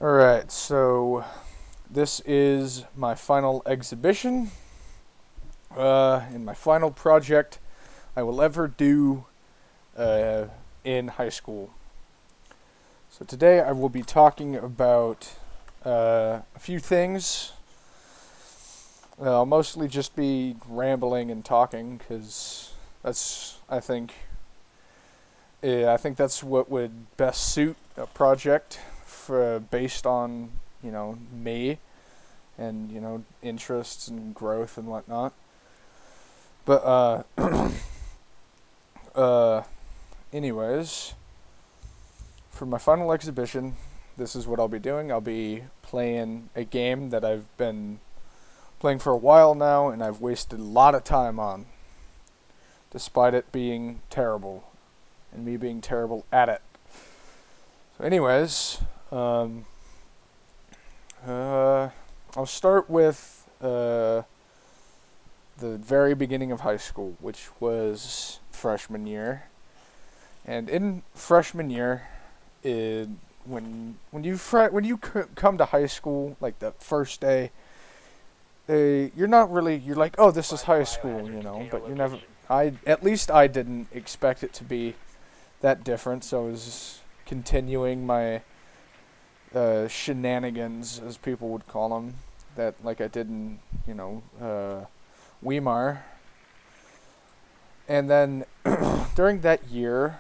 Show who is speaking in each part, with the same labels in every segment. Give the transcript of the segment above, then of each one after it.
Speaker 1: Alright, so this is my final exhibition, and my final project I will ever do in high school. So today I will be talking about a few things. I'll mostly just be rambling and talking because I think that's what would best suit a project based on me and interests and growth and whatnot. But uh, anyways, for my final exhibition, this is what I'll be doing. I'll be playing a game that I've been playing for a while now, and I've wasted a lot of time on, despite it being terrible and me being terrible at it. So, anyways, I'll start with the very beginning of high school, which was freshman year. And in freshman year, when you come to high school, like the first day, you're like, oh, this is high school, but you never. At least I didn't expect it to be that different, so I was continuing my shenanigans, as people would call them, that like I did in Weimar. And then during that year,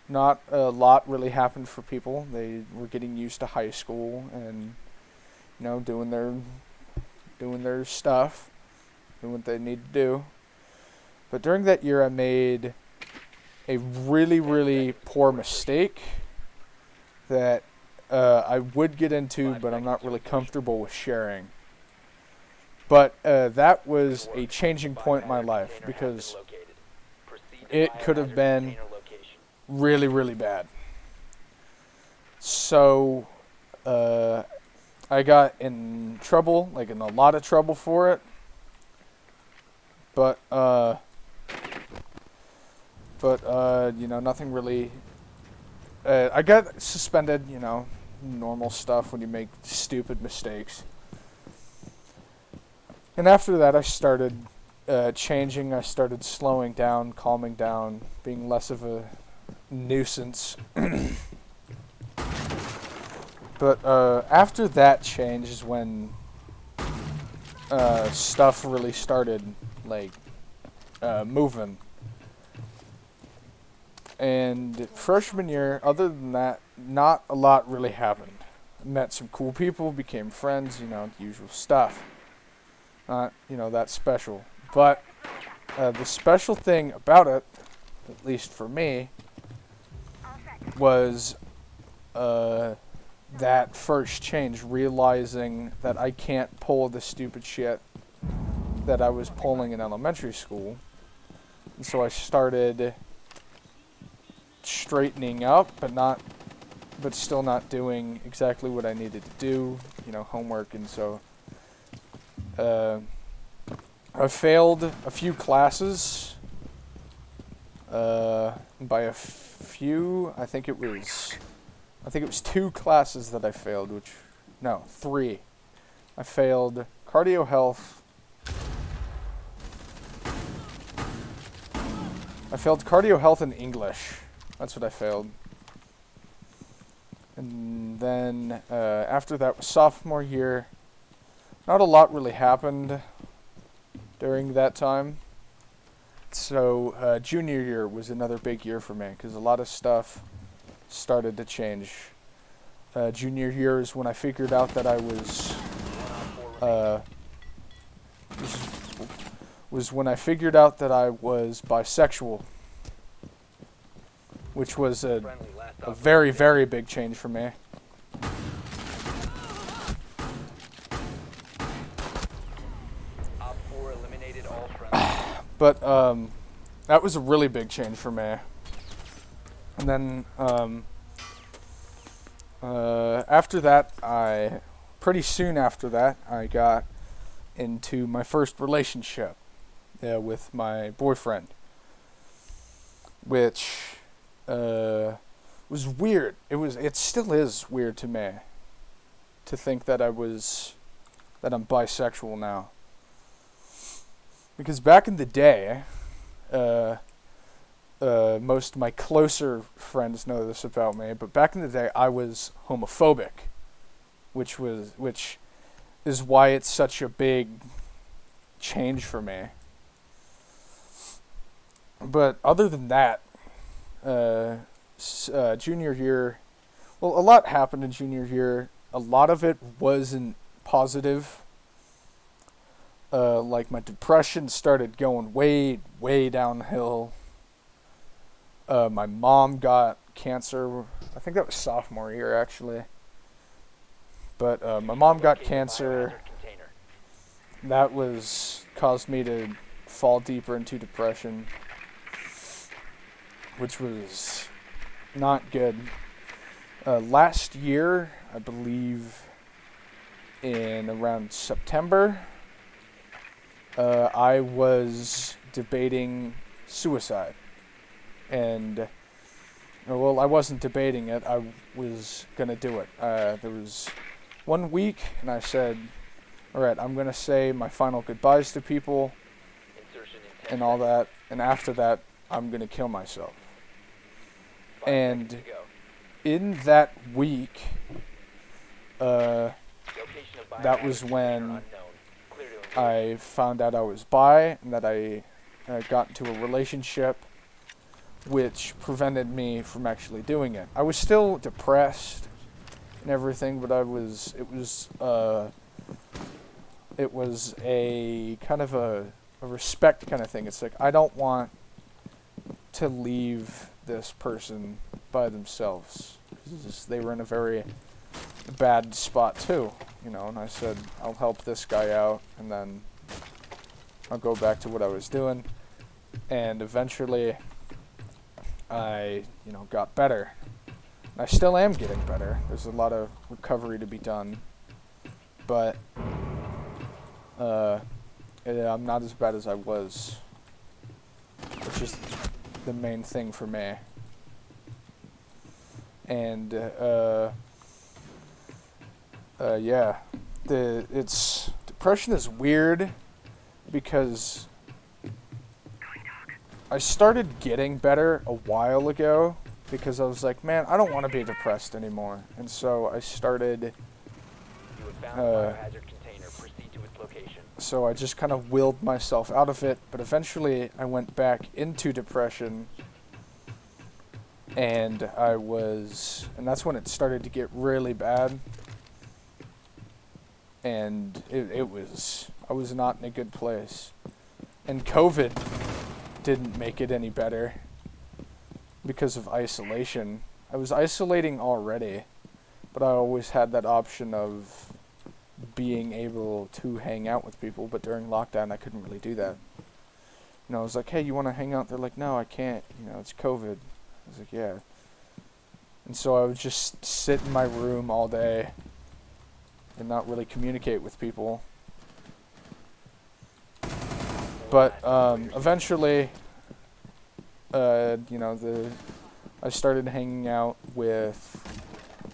Speaker 1: not a lot really happened for people. They were getting used to high school and doing their stuff, doing what they need to do. But during that year, I made a really, really poor mistake that I would get into, but I'm not really comfortable with sharing. But that was a changing point in my life because it could have been really, really bad. So I got in trouble, like in a lot of trouble for it. But nothing really. I got suspended, normal stuff when you make stupid mistakes. And after that, I started changing. I started slowing down, calming down, being less of a nuisance. But after that change is when stuff really started, like, moving. And freshman year, other than that, not a lot really happened. I met some cool people, became friends, the usual stuff. Not, that special. But the special thing about it, at least for me, was that first change, realizing that I can't pull the stupid shit that I was pulling in elementary school. And so I started straightening up, but still not doing exactly what I needed to do, homework. And so I failed a few classes. By a few, I think it was 2 classes that I failed, no, 3. I failed cardio health. I failed cardio health and English. That's what I failed. And then after that was sophomore year. Not a lot really happened during that time. So junior year was another big year for me because a lot of stuff started to change. Junior year is when I figured out that I was when I figured out that I was bisexual, which was a very, very big change for me. But that was a really big change for me. And then after that, pretty soon after that, I got into my first relationship with my boyfriend, which was weird. It still is weird to me to think that I'm bisexual now. Because back in the day, most of my closer friends know this about me, but back in the day I was homophobic, which is why it's such a big change for me. But other than that, junior year, well, a lot happened in junior year. A lot of it wasn't positive. Like my depression started going way, way downhill. My mom got cancer. I think that was sophomore year, actually. But my mom got cancer. That caused me to fall deeper into depression, which was not good. Last year, I believe, in around September, I was debating suicide. And, well, I wasn't debating it. I was going to do it. There was 1 week, and I said, all right, I'm going to say my final goodbyes to people and all that. And after that, I'm going to kill myself. And in that week, that was when I found out I was bi and that I got into a relationship, which prevented me from actually doing it. I was still depressed and everything, but it was a kind of a respect kind of thing. It's like, I don't want to leave this person by themselves. They were in a very bad spot too, and I said, I'll help this guy out, and then I'll go back to what I was doing. And eventually I, got better. I still am getting better. There's a lot of recovery to be done, but I'm not as bad as I was, which is the main thing for me. And yeah, depression is weird because I started getting better a while ago because I was like, man, I don't want to be depressed anymore. And so I started, so I just kind of willed myself out of it. But eventually I went back into depression, and that's when it started to get really bad. And I was not in a good place. And COVID didn't make it any better because of isolation. I was isolating already, but I always had that option of being able to hang out with people, but during lockdown I couldn't really do that. I was like, hey, you want to hang out? They're like, no, I can't, it's COVID. I was like, yeah. And so I would just sit in my room all day and not really communicate with people. But eventually, I started hanging out with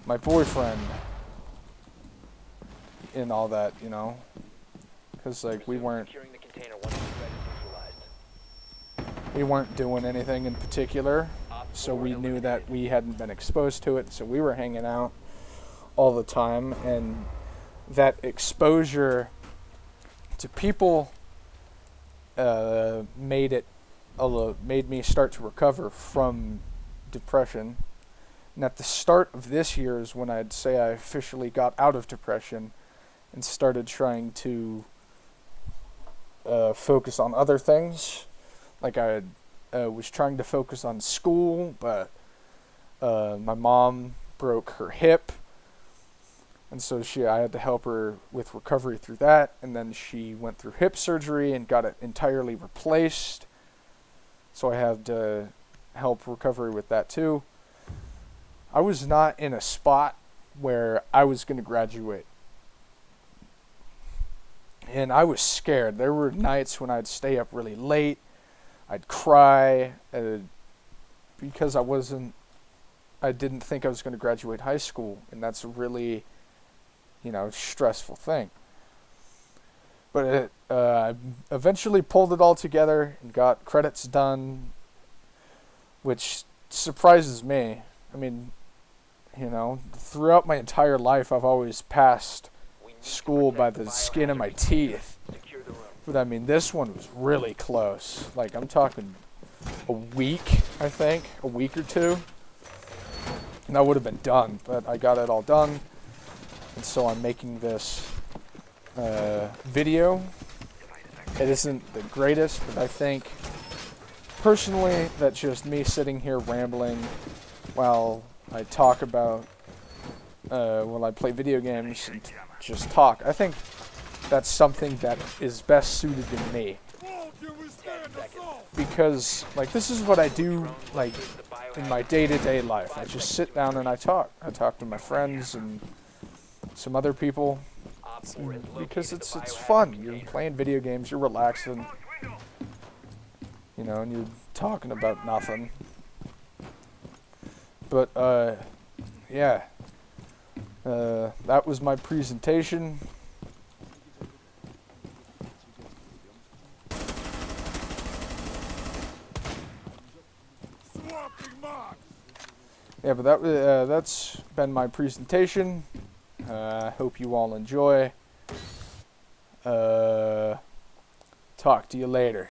Speaker 1: my boyfriend and all that, because we weren't doing anything in particular, so we knew that we hadn't been exposed to it, so we were hanging out all the time, and that exposure to people made me start to recover from depression. And at the start of this year is when I'd say I officially got out of depression and started trying to focus on other things. Like I was trying to focus on school, but my mom broke her hip, and so I had to help her with recovery through that, and then she went through hip surgery and got it entirely replaced, so I had to help recovery with that too. I was not in a spot where I was going to graduate, and I was scared. There were nights when I'd stay up really late, I'd cry, because I didn't think I was going to graduate high school, and that's really stressful thing. But I eventually pulled it all together and got credits done, which surprises me. I mean, throughout my entire life, I've always passed school by the skin of my teeth. But I mean, this one was really close. Like, I'm talking a week, I think, a week or two. And I would have been done, but I got it all done. And so I'm making this video. It isn't the greatest, but I think, personally, that's just me sitting here rambling while I talk about, while I play video games and just talk. I think that's something that is best suited to me. Because, like, this is what I do, like, in my day-to-day life. I just sit down and I talk. I talk to my friends and some other people. Because it's fun. You're playing video games, you're relaxing. And you're talking about nothing. But, yeah. That was my presentation. Yeah, but that's been my presentation. I hope you all enjoy. Talk to you later.